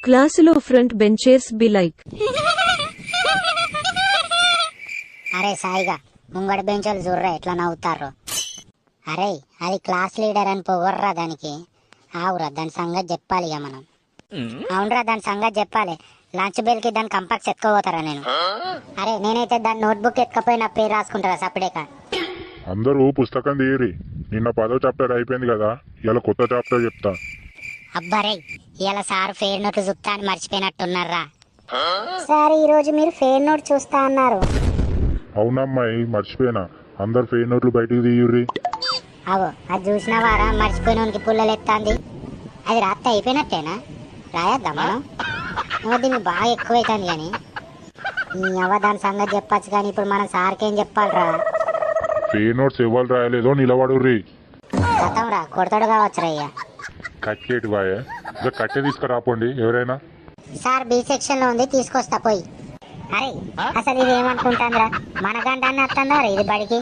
క్లాసులో front benchers be like. అరే సాయిగా ముంగడ బెంచోళ్ళు చూర్రా ఎట్లా నవ్వుతారు. అరే అది క్లాస్ లీడర్ అని పొగర్రా దానికి. ఆవురా దాని సంగతి చెప్పాలి ఇక మనం. అవునరా దాని సంగతి చెప్పాలి. లంచ్ బెల్ కి దాని కంపాక్స్ ఎత్తుకోపోతారా నేను. అరే నేనైతే దాని నోట్బుక్ ఎత్తుకపోయి నా పేరు రాసుకుంటారా సపడేక. అందరూ పుస్తకం తీయరి. నిన్న 10వ చాప్టర్ అయిపోయింది కదా, ఇలా కొత్త చాప్టర్ చెప్తా. అబ్బరే ఇలా సార్ ఫెయిర్ నోట్లు చూస్తా అని మర్చిపోయినట్టున్నారా. సార్ ఈ రోజు మీరు ఫెయిర్ నోట్ చూస్తా అన్నారు. అవునమ్మాయి మర్చిపోయినా. అందరు ఫెయిర్ నోట్లు బయటకు తీయుర్రి. అవో అది చూసిన వారా మర్చిపోయినోనికి పుల్లలు ఎత్తాంది. అది రాత్రి అయిపోయినట్టేనా? రాయద్దా మనం? దీన్ని బాగా ఎక్కువైతుంది కానీ ఈ అవదాని సంగతి చెప్పచ్చు కానీ ఇప్పుడు మనం సార్కేం చెప్పాలరా. ఫెయిర్ నోట్స్ ఎవరు రాయలేదో నిలబడుర్రి. గతం రా కొడతాడు కావచ్చు రయ్యా. కట్టేటి బాయే ఇక కట్టె తీసుకురాపోండి ఎవరైనా. సార్ బి సెక్షన్ లో ఉంది తీసుకొస్తా పోయి. అరే అసలు ఇది ఏమనుకుంటాందిరా మన గంట అన్న వస్తుందా రా ఇది బడికి.